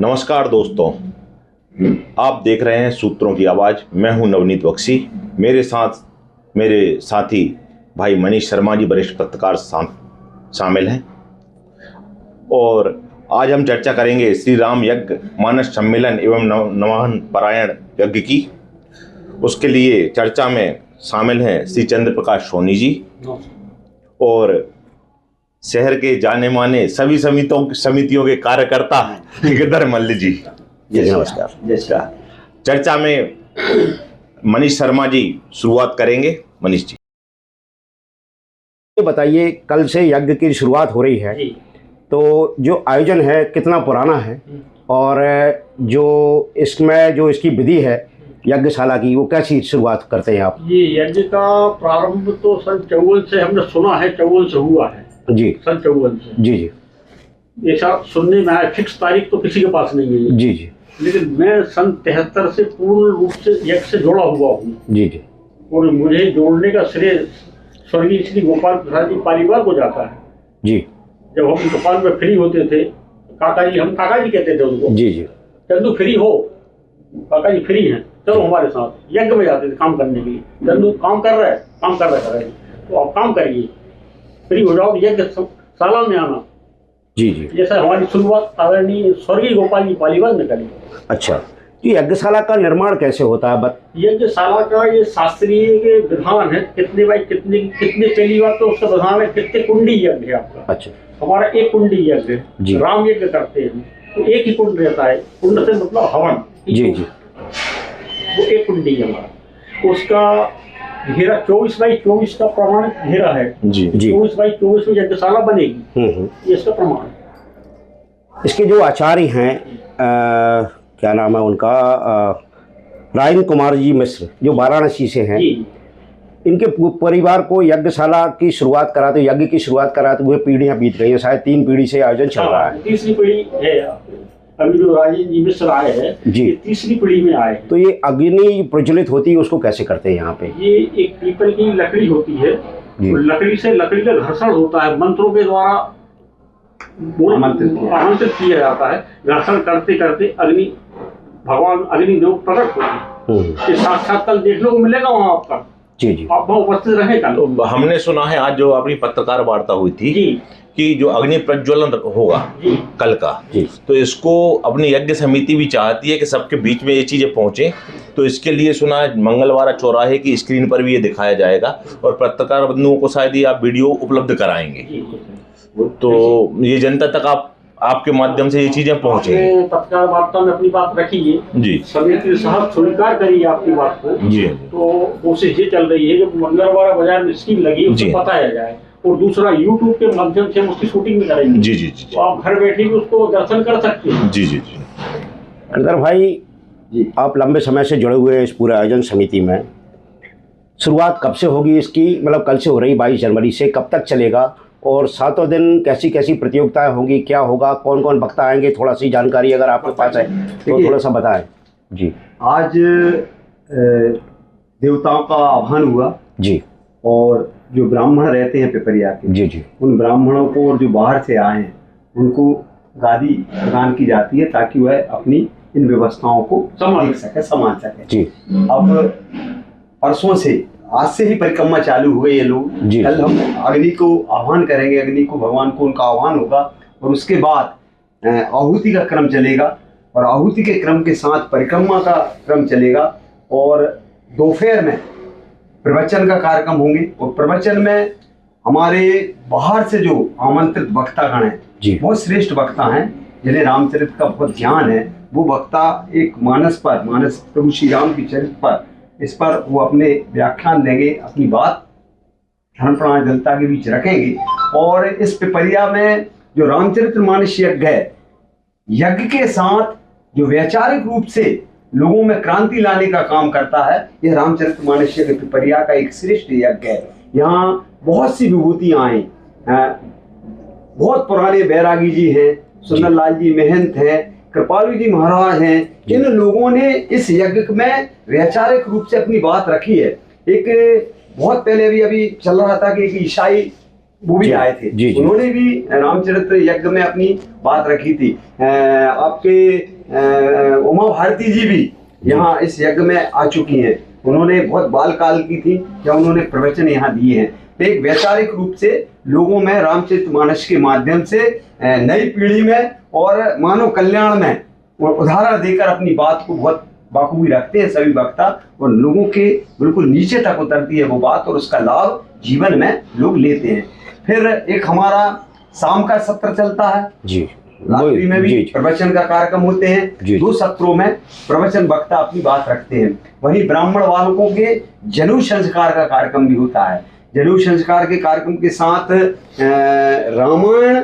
नमस्कार दोस्तों, आप देख रहे हैं सूत्रों की आवाज़। मैं हूं नवनीत बख्शी। मेरे साथ मेरे साथी भाई मनीष शर्मा जी, वरिष्ठ पत्रकार शामिल हैं। और आज हम चर्चा करेंगे श्री राम यज्ञ मानस सम्मेलन एवं नवाहन परायण यज्ञ की। उसके लिए चर्चा में शामिल हैं श्री चंद्र प्रकाश सोनी जी और शहर के जाने माने सभी समितियों के कार्यकर्ता गिरधर मल्ल जी। नमस्कार। चर्चा में मनीष शर्मा जी शुरुआत करेंगे। मनीष जी बताइए, कल से यज्ञ की शुरुआत हो रही है, तो जो आयोजन है कितना पुराना है और जो इसमें जो इसकी विधि है यज्ञशाला की, वो कैसी शुरुआत करते हैं आप? ये यज्ञ का प्रारंभ तो सन 54 से हमने सुना है, 54 से हुआ है जी, सन 54 से। जी जी, ये सब सुनने में आया। फिक्स तारीख तो किसी के पास नहीं है जी जी, लेकिन मैं सन 73 से पूर्ण रूप से यज्ञ से जुड़ा हुआ हूँ जी जी। और मुझे जोड़ने का श्रेय स्वर्गीय श्री गोपाल प्रसाद जी पालीवाल को जाता है जी। जब हम दुकान में फ्री होते थे, काका जी, हम काका जी कहते थे उनको, जी जी, चंदू फ्री हो, काका जी फ्री हैं, चलो हमारे साथ। यज्ञ में जाते थे काम करने के लिए। चंदू काम कर रहा है, तो आप काम करिए, फ्री हो जाओ, यज्ञ शाला में आना। जी जी। जैसा हमारी शुरुआत आदरणीय स्वर्गीय गोपाल जी पालीवाल ने करी। अच्छा, ये यज्ञशाला का निर्माण कैसे होता है? यज्ञशाला का ये शास्त्रीय के विधान है, कितने बाई कितने पहली बात तो उसका विधान है, कितने कुंडी यज्ञ है आपका। अच्छा। हमारा एक कुंडी यज्ञ है, राम यज्ञ करते हैं तो एक ही कुंड रहता है। कुंड से मतलब हवन। जी जी। वो एक कुंडी है हमारा। उसका घेरा 24 बाई 24 का प्रमाणित घेरा है जी जी। 24 बाई 24 में यज्ञशाला बनेगी। ये इसका प्रमाण है। इसके जो आचार्य हैं, क्या नाम है उनका, रायन कुमार जी मिश्र, जो वाराणसी से हैं, इनके परिवार को यज्ञशाला की शुरुआत कराते, यज्ञ की शुरुआत कराते हुए पीढ़ियां बीत गई है। शायद 3 पीढ़ी से आयोजन चल रहा है। तीसरी पीढ़ी है अभी जो राजेंद्र जी मिश्र आए हैं जी, तीसरी पीढ़ी में आए। तो ये अग्नि प्रज्वलित होती है, उसको कैसे करते हैं यहाँ पे? ये एक पीपल की लकड़ी होती है, लकड़ी से लकड़ी का घर्षण होता है, मंत्रों के द्वारा आमंत्रित किया जाता है। घर्षण करते करते अग्नि, भगवान अग्निदेव प्रकट होते हैं। साक्षात कल देखने को मिलेगा वहाँ आपका। जी जी, आप वहाँ उपस्थित रहेगा। तो हमने सुना है आज जो अपनी पत्रकार वार्ता हुई थी जी, कि जो अग्नि प्रज्वलन होगा कल का, तो इसको अपनी यज्ञ समिति भी चाहती है कि सबके बीच में ये चीजें पहुंचे। तो इसके लिए सुना है मंगलवार चौराहे की स्क्रीन पर भी ये दिखाया जाएगा और पत्रकार बंधुओं को शायद ये आप वीडियो उपलब्ध कराएंगे, तो ये जनता तक आपके माध्यम से ये चीजें पहुंचे। पत्रकार वार्ता में अपनी बात रखिए जी, समिति साहब स्वीकार करिए आपकी बात को जी। तो कोशिश ये चल रही है जो मंगलवार बाजार में स्कीम लगी उसको बताया जाए और दूसरा यूट्यूब के माध्यम से हम उसकी शूटिंग भी करेंगे। जी जी जी। तो आप घर बैठे भी उसको दर्शन कर सकते हैं। जी जी जी। गिरधर भाई जी, आप लंबे समय से जुड़े हुए हैं इस पूरे आयोजन समिति में। शुरुआत कब से होगी इसकी? मतलब कल से हो रही 22 जनवरी से, कब तक चलेगा और 7 दिन कैसी कैसी प्रतियोगिताएं होंगी, क्या होगा, कौन कौन वक्ता आएंगे? थोड़ा सी जानकारी अगर आपके पास है तो थोड़ा सा बताएं जी। आज देवताओं का आह्वान हुआ जी, और जो ब्राह्मण रहते हैं पिपरिया के जी जी, उन ब्राह्मणों को और जो बाहर से आए हैं उनको गादी प्रदान की जाती है ताकि वह अपनी इन व्यवस्थाओं को संभाल सके जी। अब परसों से, आज से ही परिक्रमा चालू हुए ये लोग। कल हम अग्नि को आह्वान करेंगे, अग्नि को, भगवान को उनका आह्वान होगा और उसके बाद आहुति का क्रम चलेगा और आहुति के क्रम के साथ परिक्रमा का क्रम चलेगा और दोपहर में प्रवचन का कार्यक्रम होंगे। और प्रवचन में हमारे बाहर से जो आमंत्रित वक्तागण हैं, बहुत श्रेष्ठ वक्ता हैं जिन्हें रामचरित्र का बहुत ज्ञान है। वो वक्ता एक मानस प्रभु श्री राम की चरित्र पर, इस पर वो अपने व्याख्यान देंगे, अपनी बात धर्म प्राण जनता के बीच रखेंगे। और इस पिपरिया में जो रामचरित्र मानस यज्ञ है, यज्ञ के साथ जो वैचारिक रूप से लोगों में क्रांति लाने का काम करता है, यह रामचरित्र मानस यज्ञ पिपरिया का एक श्रेष्ठ यज्ञ है। यहाँ बहुत सी विभूतियां आई हैं। बहुत पुराने बैरागी जी हैं, सुंदरलाल जी महंत हैं, कृपालु जी महाराज हैं। इन लोगों ने इस यज्ञ में वैचारिक रूप से अपनी बात रखी है। एक बहुत पहले अभी चल रहा था कि एक ईसाई वो भी आए थे, उन्होंने भी रामचरित्र यज्ञ में अपनी बात रखी थी। आपके उमा भारती जी भी यहाँ इस यज्ञ में आ चुकी हैं। उन्होंने बहुत बाल काल की थी जब उन्होंने प्रवचन यहाँ दिए हैं। तो एक वैचारिक रूप से लोगों में रामचरितमानस के माध्यम से नई पीढ़ी में और मानव कल्याण में उदाहरण देकर अपनी बात को बहुत बाखूबी रखते हैं सभी वक्ता, और लोगों के बिल्कुल नीचे तक उतरती है वो बात और उसका लाभ जीवन में लोग लेते हैं। फिर एक हमारा शाम का सत्र चलता है जी, रात्रि में भी प्रवचन का कार्यक्रम होते हैं। 2 सत्रों में प्रवचन वक्ता अपनी बात रखते हैं। वहीं ब्राह्मण बालकों के जनेऊ संस्कार का कार्यक्रम भी होता है। जनेऊ संस्कार के कार्यक्रम के साथ रामायण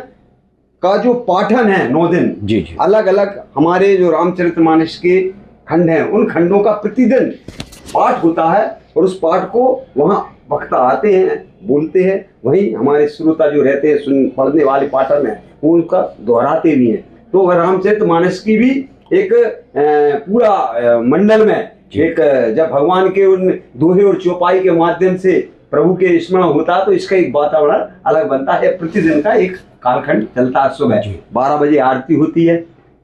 का जो पाठन है 9 दिन जी जी अलग अलग हमारे जो रामचरितमानस के खंड हैं उन खंडों का प्रतिदिन पाठ होता है और उस पाठ को वहाँ वक्ता आते हैं बोलते हैं। वहीं हमारे श्रोता जो रहते हैं पढ़ने वाले पाठन हैं वो उनका दोहराते भी हैं। तो रामचरितमानस की भी एक पूरा मंडल में एक जब भगवान के उन दोहे और चौपाई के माध्यम से प्रभु के स्मरण होता है तो इसका एक वातावरण अलग बनता है। प्रतिदिन का एक कालखंड चलता है। सुबह 12 बजे आरती होती है,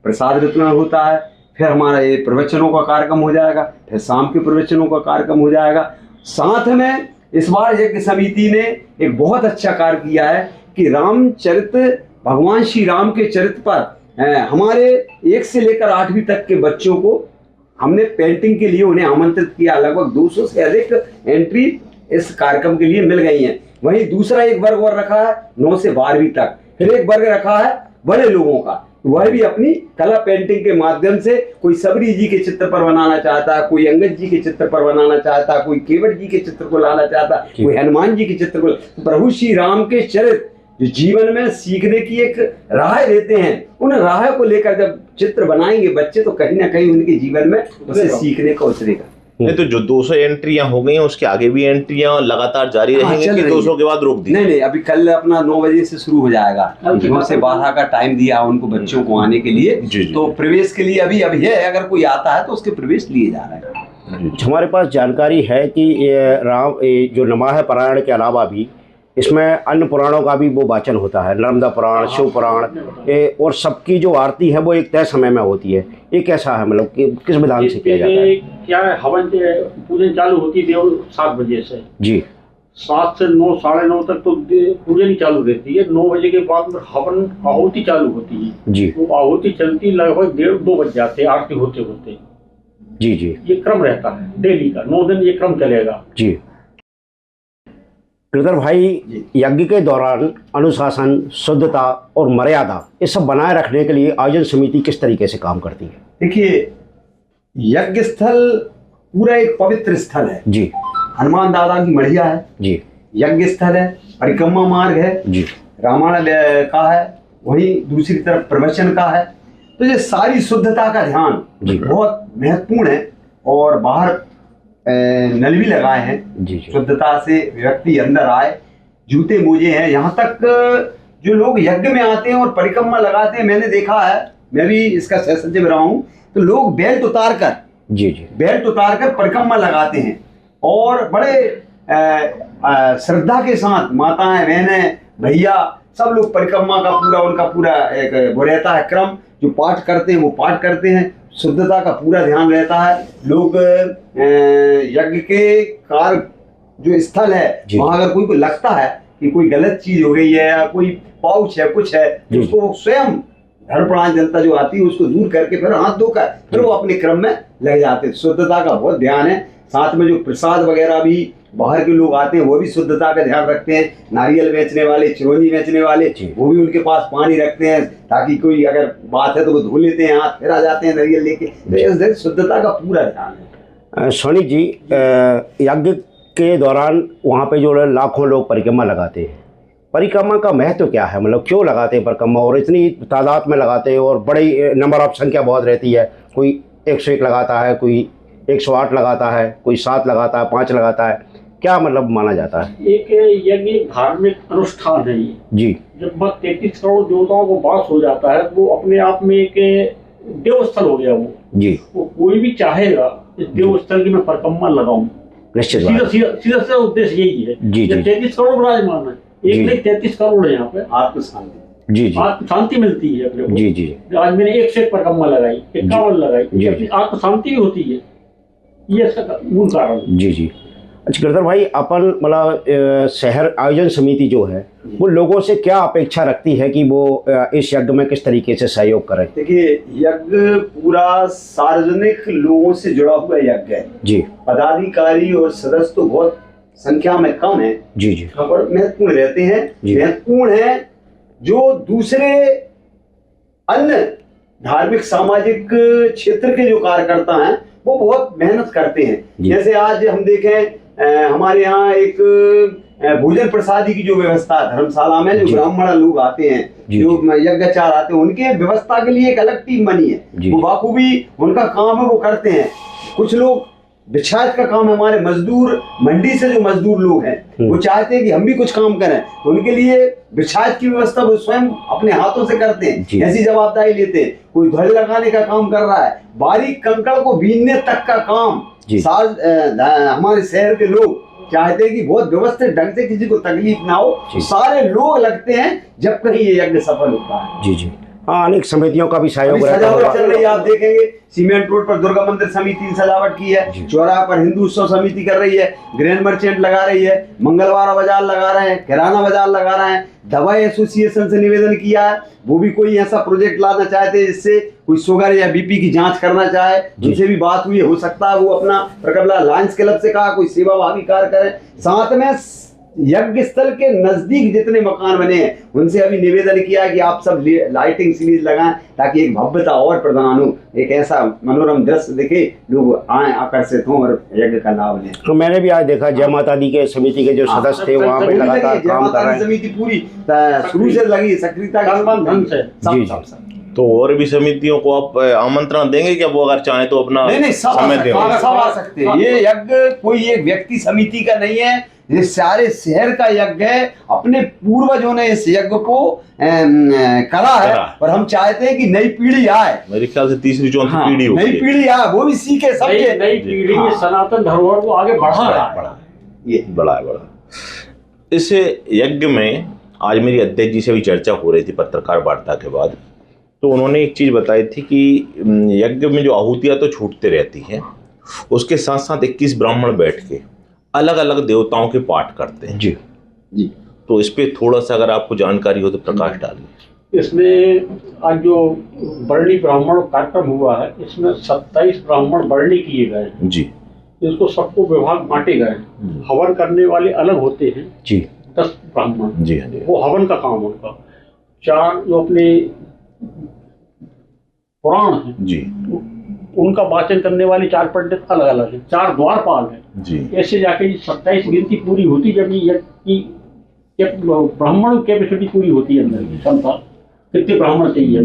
प्रसाद वितरण होता है, फिर हमारा ये प्रवचनों का कार्यक्रम हो जाएगा, फिर शाम के प्रवचनों का कार्यक्रम हो जाएगा। साथ में इस बार यज्ञ समिति ने एक बहुत अच्छा कार्य किया है कि रामचरित भगवान श्री राम के चरित्र पर हमारे 1 से लेकर 8वीं तक के बच्चों को हमने पेंटिंग के लिए उन्हें आमंत्रित किया। लगभग 200 से अधिक एंट्री इस कार्यक्रम के लिए मिल गई हैं। वहीं दूसरा एक वर्ग और रखा है 9 से 12वीं तक। फिर एक वर्ग रखा है बड़े लोगों का, वह भी अपनी कला पेंटिंग के माध्यम से कोई सबरी जी के चित्र पर बनाना चाहता है, कोई अंगद जी के चित्र पर बनाना चाहता है, कोई केवट जी के चित्र को लाना चाहता है, कोई हनुमान जी के चित्र को। प्रभु श्री राम के चरित्र जो जीवन में सीखने की एक राह देते हैं, उन राह को लेकर जब चित्र बनाएंगे बच्चे तो कहीं ना कहीं उनके जीवन में उसे सीखने का उतरेगा। नहीं तो जो 200 एंट्रियां हो गई हैं उसके आगे भी एंट्रियां लगातार जारी रहेंगी कि 200 के बाद रोक दी? नहीं, अभी कल अपना 9 बजे से शुरू हो जाएगा। 9 से 12 का टाइम दिया उनको बच्चों को आने के लिए। तो प्रवेश के लिए अभी है, अगर कोई आता है तो उसके प्रवेश लिए जा रहे हैं। हमारे पास जानकारी है कि ये जो नमाह पारायण के अलावा भी इसमें अन्य पुराणों का भी वो वाचन होता है, नर्मदा पुराण, शिव पुराण, और सबकी जो आरती है वो एक तय समय में होती है। ये कैसा है, मतलब कि किस विधान से किया जाता है? क्या है, हवन पूजन चालू होती है 7 बजे से जी, 7 से 9 साढ़े 9 तक तो पूजन ही चालू रहती है। 9 बजे के बाद में हवन आहुति चालू होती है जी। वो आहुति चलती लगभग 1:30-2 बज जाते हैं आरती होते होते जी। ये क्रम रहता है डेली का, 9 दिन ये क्रम चलेगा जी। गिरधर भाई, यज्ञ के दौरान अनुशासन, शुद्धता और मर्यादा ये सब बनाए रखने के लिए आयोजन समिति किस तरीके से काम करती है? देखिए, यज्ञ स्थल पूरा एक पवित्र स्थल है जी। हनुमान दादा की मढ़िया है जी, यज्ञ स्थल है, परिक्रमा मार्ग है जी, रामायण का है, वहीं दूसरी तरफ प्रवचन का है। तो ये सारी शुद्धता का ध्यान बहुत महत्वपूर्ण है। और बाहर नल भी लगाए हैं जी। शुद्धता से व्यक्ति अंदर आए, जूते मोजे हैं। यहाँ तक जो लोग यज्ञ में आते हैं और परिक्रमा लगाते हैं, मैंने देखा है, मैं भी इसका सहसंज में रहा हूँ, तो लोग बेल्ट उतार कर जी बेल्ट उतार कर परिक्रमा लगाते हैं और बड़े श्रद्धा के साथ माताएं, बहनें, भैया सब लोग परिक्रमा का पूरा उनका पूरा एक वो रहता है क्रम, जो पाठ करते हैं वो पाठ करते हैं। शुद्धता का पूरा ध्यान रहता है। लोग यज्ञ के कार्य जो स्थल है वहां अगर कोई को लगता है कि कोई गलत चीज हो गई है या कोई पाउच है कुछ है, उसको स्वयं धर्मप्राण जनता जो आती है उसको दूर करके फिर हाथ धोकर फिर वो अपने क्रम में लग जाते हैं। शुद्धता का बहुत ध्यान है। साथ में जो प्रसाद वगैरह भी बाहर के लोग आते हैं वो भी शुद्धता का ध्यान रखते हैं। नारियल बेचने वाले, चिरौंजी बेचने वाले, वो भी उनके पास पानी रखते हैं ताकि कोई अगर बात है तो वो धो लेते हैं हाथ, फिर आ जाते हैं नारियल लेके। तो शुद्धता का पूरा ध्यान है। सोनी जी, यज्ञ के दौरान वहाँ पे जो लाखों लोग परिक्रमा लगाते हैं, परिक्रमा का महत्व क्या है? मतलब क्यों लगाते हैं परिक्रमा और इतनी तादाद में लगाते हैं और बड़ी नंबर ऑफ संख्या बहुत रहती है? कोई 101 लगाता है, कोई 108 लगाता है, कोई 7 लगाता है, 5 लगाता है, क्या मतलब माना जाता है? एक यज्ञ धार्मिक अनुष्ठान है ये जी। जब 33 करोड़ देवताओं को वास हो जाता है वो अपने आप में एक देवस्थल हो गया वो जी। वो कोई भी चाहेगा इस देवस्थल की मैं परिक्रमा लगाऊं, निश्चित सीधा उद्देश्य यही है जी। 33 करोड़ विराजमान है, एक नहीं 33 करोड़ है यहाँ पे। आपको शांति जी जी आत्म शांति मिलती है अपने को। जी जी आज मैंने 1 से परिक्रमा लगाई, 51 लगाई, ये अपनी आत्म शांति भी होती है, ये इसका मूल कारण है। जी जी। अच्छा गिरधर भाई, अपन मतलब शहर आयोजन समिति जो है वो लोगों से क्या अपेक्षा रखती है कि वो इस यज्ञ में किस तरीके से सहयोग करें? देखिए, यज्ञ पूरा सार्वजनिक लोगों से जुड़ा हुआ यज्ञ है जी। पदाधिकारी और सदस्य तो बहुत संख्या में कम है जी जी। और महत्वपूर्ण रहते हैं। महत्वपूर्ण है जो दूसरे अन्य धार्मिक सामाजिक क्षेत्र के जो कार्यकर्ता हैं वो बहुत मेहनत करते हैं। जैसे आज हम देखें हमारे यहाँ एक भोजन प्रसादी की जो व्यवस्था है धर्मशाला में, जो ब्राह्मण लोग आते हैं, जो यज्ञाचार आते हैं, उनके व्यवस्था के लिए एक अलग टीम बनी है। वो बाखूबी उनका काम है, वो करते हैं। कुछ लोग विच्छाद का काम है, हमारे मजदूर मंडी से जो मजदूर लोग हैं वो चाहते हैं कि हम भी कुछ काम करें, तो उनके लिए विच्छाद की व्यवस्था वो स्वयं अपने हाथों से करते हैं, ऐसी जवाबदारी लेते हैं। कोई ध्वज लगाने का काम कर रहा है, बारीक कंकड़ को बीनने तक का काम हमारे शहर के लोग चाहते हैं कि बहुत व्यवस्थित ढंग से किसी को तकलीफ ना हो। सारे लोग लगते हैं जब कहीं ये यज्ञ सफल होता है। जी जी। हाँ, अनेक समितियों का भी सहयोग रहता है। चल रही है, आप देखेंगे सीमेंट रोड पर दुर्गा मंदिर समिति ने सजावट की है, चौराहा पर हिंदू उत्सव समिति कर रही है, ग्रैंड मर्चेंट लगा रही है, मंगलवार बाजार लगा रहे हैं, किराना बाजार लगा रहे हैं। दवाई एसोसिएशन से निवेदन किया है, वो भी कोई ऐसा प्रोजेक्ट लाना चाहते हैं जिससे कोई शुगर या बीपी की जांच करना चाहे, जिनसे भी बात हुई हो सकता है वो अपना प्रकबला लायंस क्लब से कहा कोई सेवाभावी कार्य करें। साथ में यज्ञ स्थल के नजदीक जितने मकान बने हैं उनसे अभी निवेदन किया कि आप सब लाइटिंग सीरीज लगाएं ताकि एक भव्यता और प्रदान हो, एक ऐसा मनोरम दृश्य दिखे, लोग आए आकर्षित हों और यज्ञ का लाभ लें। तो मैंने भी आज देखा जय माता दी के समिति के जो सदस्य थे वहाँ पे लगातार काम कर रहे हैं। समिति पूरी शुरू से लगी सक्रियता से। तो और भी समितियों को आप आमंत्रण देंगे क्या? वो अगर चाहे तो अपना नहीं समय दें, सब आ सकते हैं। ये यज्ञ कोई एक व्यक्ति समिति का नहीं है, ये सारे शहर का यज्ञ है। अपने पूर्वजों ने इस यज्ञ को करा है और हम चाहते हैं कि नई पीढ़ी आए। मेरे ख्याल से तीसरी चौथी पीढ़ी होगी, नई पीढ़ी आए, वो भी सीखे समझे। नई पीढ़ी सनातन धरोहर को आगे बढ़ा ये बड़ा। इस यज्ञ में आज मेरी अध्यक्ष जी से भी चर्चा हो रही थी पत्रकार वार्ता के बाद, तो उन्होंने एक चीज बताई थी कि यज्ञ में जो आहुतियां तो छूटते रहती हैं, उसके साथ साथ 21 ब्राह्मण बैठ के अलग अलग देवताओं के पाठ करते हैं। जी जी। तो इस पे थोड़ा सा अगर आपको जानकारी हो तो प्रकाश डालिए। इसमें आज जो बरणी ब्राह्मण कार्यक्रम हुआ है, इसमें 27 ब्राह्मण बरणी किए गए हैं। जी। इसको सबको विभाग बांटे गए। हवन करने वाले अलग होते हैं जी, 10 ब्राह्मण। जी। वो हवन का काम उनका। 4 जो अपने पुराण है जी, उनका वाचन करने वाले 4 पंडित अलग अलग हैं, 4 द्वारपाल हैं जी। ऐसे जाके 27 गिनती पूरी होती जब ये ब्राह्मण कैपेसिटी पूरी होती है, अंदर की क्षमता कितने ब्राह्मण चाहिए।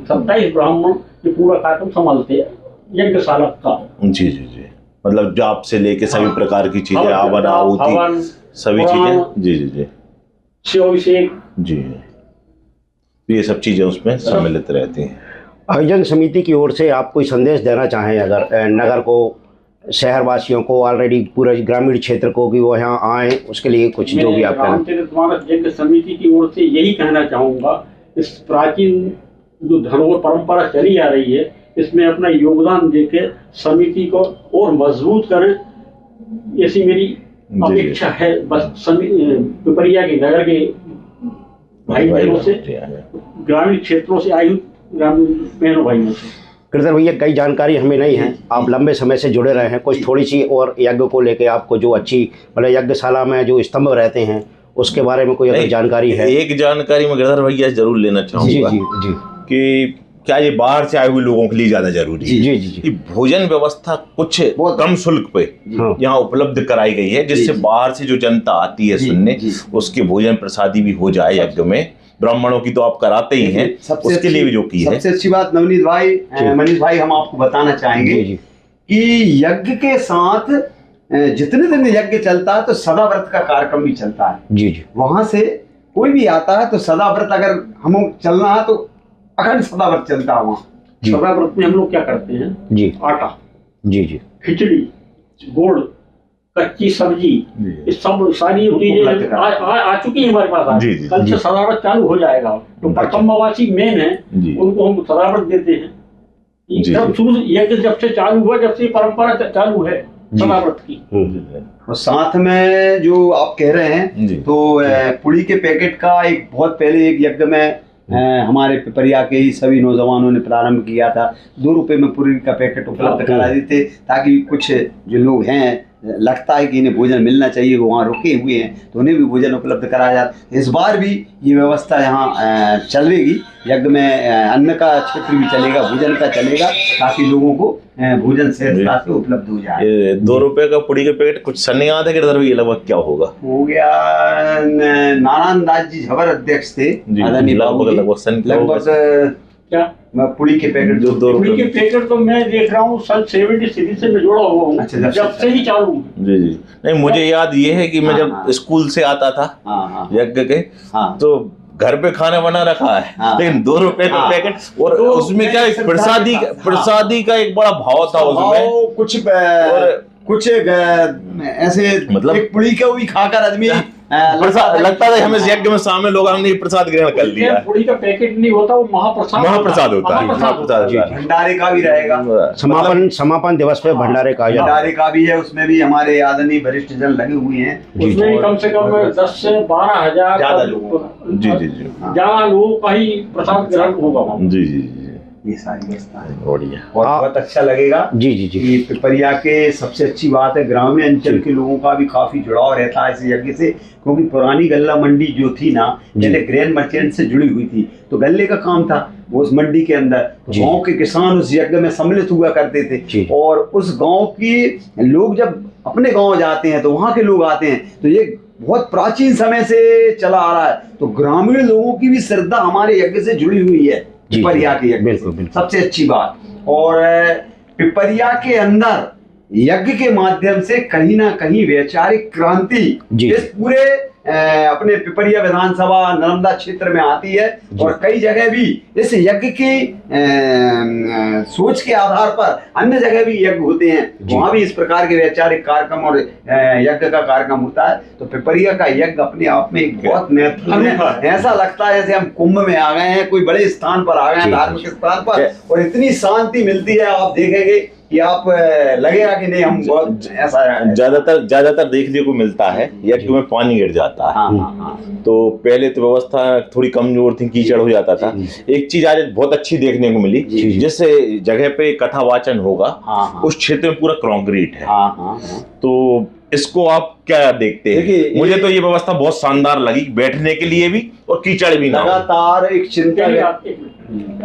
27 ब्राह्मण ये पूरा कार्यक्रम संभालते हैं यज्ञशाला का। जी जी जी। मतलब जाप से लेके सभी प्रकार की चीजें, हवन आहुति सभी चीजें। जी जी जी। शिवाभिषेक जी, ये सब चीजें उसमें सम्मिलित रहती हैं। आयोजन समिति की ओर से आप कोई संदेश देना चाहें अगर नगर को, शहरवासियों को, ऑलरेडी पूरे ग्रामीण क्षेत्र को कि वो यहाँ आए, उसके लिए कुछ जो भी आप रामचरितमानस यज्ञ समिति की ओर से यही कहना चाहूँगा, इस प्राचीन जो धरोहर परंपरा चली आ रही है इसमें अपना योगदान देके समिति को और मजबूत करें, ऐसी मेरी अपेक्षा है। बस पिपरिया के नगर के भाई बहनों से, ग्रामीण क्षेत्रों से आई ग्रामीण बहनों भाइयों से। गिरधर भैया, कई जानकारी हमें नहीं है, आप लंबे समय से जुड़े रहे हैं, कुछ थोड़ी सी और यज्ञ को लेके आपको जो अच्छी मतलब यज्ञशाला में जो स्तंभ रहते हैं उसके बारे में कोई अगर जानकारी है? एक जानकारी मैं गिरधर भैया जरूर लेना चाहूँगा कि क्या ये बाहर से आए हुए लोगों के लिए ज्यादा जरूरी है? जी जी जी। भोजन व्यवस्था कुछ कम शुल्क पे यहाँ उपलब्ध कराई गई है, जिससे बाहर से जो जनता आती है सुनने, उसके भोजन प्रसादी भी हो जाए यज्ञ में। ब्राह्मणों की तो आप कराते ही हैं, उसके लिए भी जो की है। सबसे अच्छी बात नवनीत भाई, मनीष भाई, हम आपको बताना चाहेंगे कि यज्ञ के साथ जितने दिन यज्ञ चलता है तो सदा व्रत का कार्यक्रम भी चलता है। जी जी। वहां से कोई भी आता है तो सदा व्रत अगर हम चलना है तो अखंड सदा व्रत चलता है वहाँ। सदा व्रत में हम लोग क्या करते हैं जी, आटा, जी जी, खिचड़ी, गुड़, कच्ची सब्जी, ये सब सारी चीजें आ चुकी है हमारे पास आज। कल से सजावट चालू हो जाएगा। तो प्रथमवासी मेन है, उनको हम सजावट देते हैं। जब शुरू यज्ञ जब से चालू हुआ, जब से परंपरा चालू है सजावट की। और साथ में जो आप कह रहे हैं तो पुड़ी के पैकेट का एक बहुत पहले एक यज्ञ में हमारे पिपरिया के ही सभी नौजवानों ने प्रारंभ किया था। 2 रुपए में पुड़ी का पैकेट उपलब्ध करा देते, ताकि कुछ जो लोग हैं लगता है कि इन्हें भोजन मिलना चाहिए, वो वहाँ रुके हुए हैं, तो उन्हें भी भोजन उपलब्ध कराया जाता। इस बार भी ये व्यवस्था यहाँ चलेगी। यज्ञ में अन्न का क्षेत्र भी चलेगा, भोजन का चलेगा, ताकि लोगों को भोजन सहजता से उपलब्ध हो जाए। 2 रुपए का पुड़ी के पैकेट कुछ सन याद है कि ये लगभग क्या होगा? हो गया नारायण दास जी झबर अध्यक्ष थे, लगभग क्या पुड़ी के पैकेट जो 2 पुड़ी के पैकेट तो मैं देख रहा हूँ सन 73 से मैं जुड़ा हुआ हूँ। अच्छा, जब से ही चालू। जी जी। नहीं, मुझे याद ये है कि मैं जब स्कूल से आता था यज्ञ के, तो घर पे खाना बना रखा है, लेकिन 2 रुपए का पैकेट, और उसमें क्या प्रसादी का एक बड़ा भाव था उसमें। कुछ ऐसे मतलब एक पुड़ी का भी खाकर आदमी लगता था हमें यज्ञ में शामिल होगा, हमने प्रसाद ग्रहण कर लिया। पुड़ी का पैकेट नहीं होता, वो महाप्रसाद होता है। भंडारे का भी रहेगा, समापन दिवस पे भंडारे का भी है। उसमें भी हमारे आदरणीय वरिष्ठ जन लगे हुए हैं। उसमें कम से कम 10 से 12 हजार ज्यादा लोग ज्यादा लोगों का ही प्रसाद ग्रहण होगा। जी जी जी, ये सारी व्यवस्था है। बढ़िया, बहुत अच्छा लगेगा। जी जी जी। ये पिपरिया के सबसे अच्छी बात है, ग्रामीण अंचल के लोगों का भी काफी जुड़ाव रहता है इस यज्ञ से, क्योंकि पुरानी गल्ला मंडी जो थी ना, पहले ग्रेन मर्चेंट से जुड़ी हुई थी, तो गल्ले का काम था वो उस मंडी के अंदर। तो गाँव के किसान उस यज्ञ में सम्मिलित हुआ करते थे, और उस गाँव के लोग जब अपने गाँव जाते हैं तो वहाँ के लोग आते हैं। तो ये बहुत प्राचीन समय से चला आ रहा है, तो ग्रामीण लोगों की भी श्रद्धा हमारे यज्ञ से जुड़ी हुई है, पिपरिया के यज्ञ। सबसे अच्छी बात। और पिपरिया के अंदर यज्ञ के माध्यम से कहीं ना कहीं वैचारिक क्रांति इस पूरे अपने पिपरिया विधानसभा नर्मदा क्षेत्र में आती है, और कई जगह भी इस यज्ञ की सोच के आधार पर अन्य जगह भी यज्ञ होते हैं, वहां भी इस प्रकार के वैचारिक कार्यक्रम और यज्ञ का कार्यक्रम होता है। तो पिपरिया का यज्ञ अपने आप में एक बहुत महत्वपूर्ण है। ऐसा लगता है जैसे हम कुंभ में आ गए हैं, कोई बड़े स्थान पर आ गए हैं, धार्मिक स्थान पर, और इतनी शांति मिलती है, आप देखेंगे कि आप लगेगा कि नहीं हम बहुत ऐसा ज्यादातर देखने को मिलता है यज्ञ में पानी गिर जाता है। तो पहले तो व्यवस्था थोड़ी कमजोर थी, कीचड़ हो जाता था। एक चीज आज बहुत अच्छी देखने को मिली, जिस जगह पे कथा वाचन होगा उस क्षेत्र में पूरा कंक्रीट है। तो इसको आप क्या देखते हैं? मुझे तो ये व्यवस्था बहुत शानदार लगी, बैठने के लिए भी और कीचड़ भी ना। लगातार एक चिंता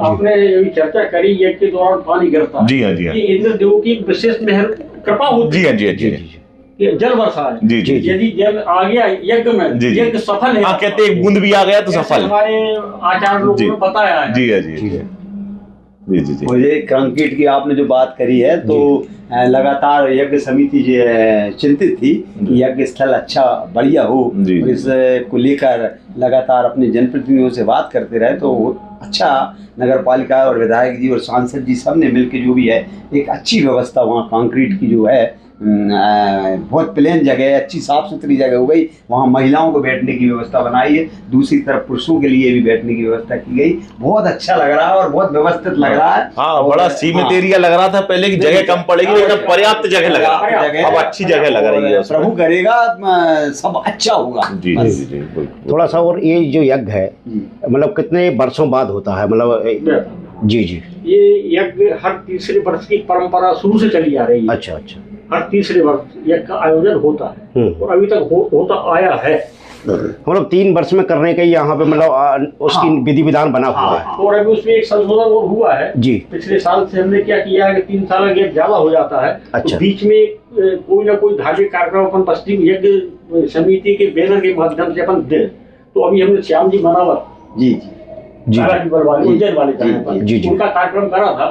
आपने चर्चा करी यज्ञ के दौरान पानी गिरता है। जी हाँ, जी हाँ। इंद्र देव की विशेष मेहर कृपा होती है। जी हाँ, जी हाँ। जल वर्षा है। जी जी। यदि जल आ गया यज्ञ में, यज्ञ सफल है। हाँ, कहते हैं बूंद भी आ गया तो सफल। हमारे आचार्य लोगों ने बताया है। जी हाँ, जी जी जी। मुझे कंक्रीट की आपने जो बात करी है, तो लगातार यज्ञ समिति जो चिंतित थी कि यज्ञ स्थल अच्छा बढ़िया हो, और इसको लेकर लगातार अपने जनप्रतिनिधियों से बात करते रहे। तो अच्छा नगर पालिका और विधायक जी और सांसद जी सब ने मिलकर जो भी है एक अच्छी व्यवस्था वहाँ कंक्रीट की जो है, बहुत प्लेन जगह है, अच्छी साफ सुथरी जगह हो गई। वहाँ महिलाओं को बैठने की व्यवस्था बनाई है, दूसरी तरफ पुरुषों के लिए भी बैठने की व्यवस्था की गई। बहुत अच्छा लग रहा है और बहुत व्यवस्थित लग रहा है। हाँ, बड़ा सीमित एरिया लग रहा था पहले की जगह कम पड़ेगी, लेकिन पर्याप्त जगह लग रहा है, अब अच्छी जगह लग रही है। प्रभु करेगा सब अच्छा होगा। जी जी। थोड़ा सा और ये जो यज्ञ है मतलब कितने वर्षों बाद होता है? मतलब जी जी, ये यज्ञ हर तीसरे वर्ष की परंपरा शुरू से चली आ रही है। अच्छा अच्छा। हर तीसरे वर्ष यज्ञ का आयोजन होता है और अभी तक होता आया है। मतलब 3 वर्ष में करने का यहाँ पे मतलब उसकी विधि विधान बना हुआ है। और अभी उसमें एक संशोधन और हुआ है जी। पिछले साल से हमने क्या किया है कि 3 साल गैप ज्यादा हो जाता है। अच्छा। तो बीच में कोई ना कोई धार्मिक कार्यक्रम अपन पश्चिम यज्ञ समिति के बैनर के माध्यम से अपन दे। तो अभी हमने श्याम जी मनावत जी उज्जैन वाले उनका कार्यक्रम करा था।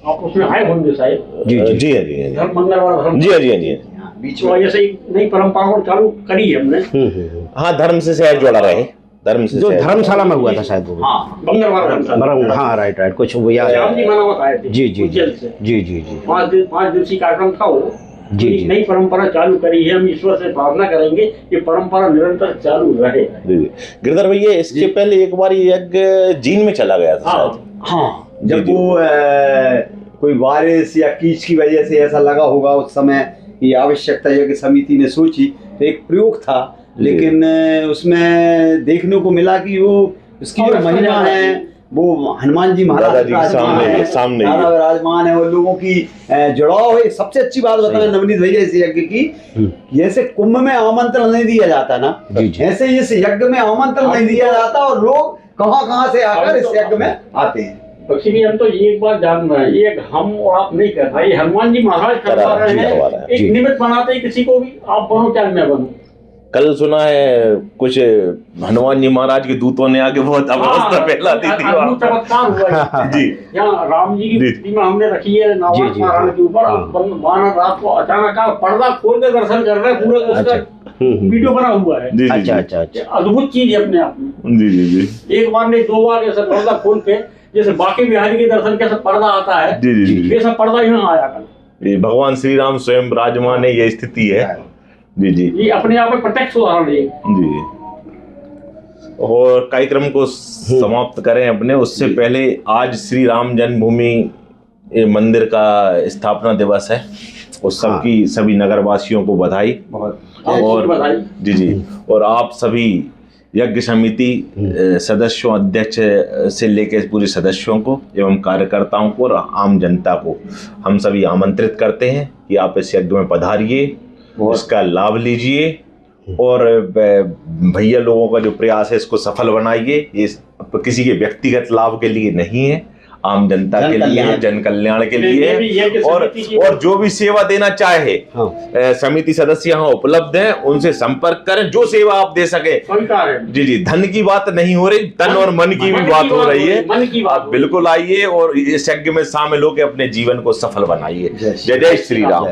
आप उसमें आए होंगे शायद। जी जी जी जी मंगलवार जी जी जी। बीच में ऐसे ही नई परंपरा को चालू करी है हमने। हाँ, धर्म से शायद जोड़ा रहे, धर्म से जो धर्मशाला में हुआ था शायद वो। मंगलवार। हाँ राइट कुछ वो याद है। जी जी जी जी जी जी। 5 दिवसीय कार्यक्रम था वो। जी, एक जी। नई परंपरा चालू करी है। हम ईश्वर से प्रार्थना करेंगे कि परंपरा निरंतर चालू रहे। जी जी गिरधर भैया, इसके पहले एक बार ये यज्ञ जीन में चला गया था शायद। हाँ, जी, जब जी। वो कोई बारिश या कीच की वजह से ऐसा लगा होगा उस समय कि आवश्यकता यज्ञ समिति ने सोची, तो एक प्रयोग था, लेकिन उसमें देखने को मिला कि वो उसकी जो महिमा है वो हनुमान जी महाराज दादाजी के विराजमान सामने है, सामने ही दादा है। विराजमान है, और लोगों की जुड़ाव है। सबसे अच्छी बात बताना नवनीत भैया इस यज्ञ की, जैसे कुंभ में आमंत्रण नहीं दिया जाता ना, जी, जी। ऐसे इस यज्ञ में आमंत्रण नहीं दिया जाता और लोग कहाँ से आकर इस यज्ञ में आते हैं। बख्शी भी हम तो ये एक बात जान रहे हैं, ये हम और आप नहीं कर रहे, ये हनुमान जी महाराज करवा रहे करवा रहे हैं। हैं। एक निमित्त बनाते हैं किसी को भी, आप बनो चाहे मैं बनूं। कल सुना है कुछ हनुमान जी महाराज के दूतों ने आके बहुत अवस्था फैला दी थी वहाँ। अद्भुत चमत्कार हुआ है। जी। यहाँ राम जी की जी। प्रतिमा हमने रखी है नवाब जी, जी, महाराज के ऊपर। हाँ। वानर रात को अचानक आ पर्दा खोल के दर्शन कर रहे हैं, पूरा उसका वीडियो बना हुआ है। जी जी अच्छा जी अच्छा अच्छा। ये अद्भुत चीज है अपने आप में। जी जी जी एक बार नहीं, 2 बार ऐसा पर्दा खोल के, जैसे बाकी बिहारी के दर्शन कैसे पर्दा आता है, जी जी जी। ये सब पर्दा यहाँ आया कल। ये भगवान श्री राम स्वयं विराजमान है, ये स्थिति है। जी जी ये अपने आप में प्रत्यक्ष उदाहरण है। जी। और कार्यक्रम को समाप्त करें अपने, उससे पहले आज श्री राम जन्मभूमि मंदिर का स्थापना दिवस है, और सबकी सभी नगरवासियों को बधाई। बहुत और बधाई। जी जी, और आप सभी यज्ञ समिति सदस्यों, अध्यक्ष से लेकर पूरे सदस्यों को एवं कार्यकर्ताओं को और आम जनता को हम सभी आमंत्रित करते हैं कि आप इस यज्ञ में पधारिए, इसका लाभ लीजिए, और भैया लोगों का जो प्रयास है इसको सफल बनाइए। ये किसी के व्यक्तिगत लाभ के लिए नहीं है, आम जनता के लिए, जन कल्याण के लिए, और जो भी सेवा देना चाहे समिति सदस्य यहाँ उपलब्ध हैं, उनसे संपर्क करें, जो सेवा आप दे सके। जी जी, धन की बात नहीं हो रही, तन और मन की भी बात हो रही है। आप बिल्कुल आइए और इस यज्ञ में शामिल होकर अपने जीवन को सफल बनाइए। जय जय श्री राम।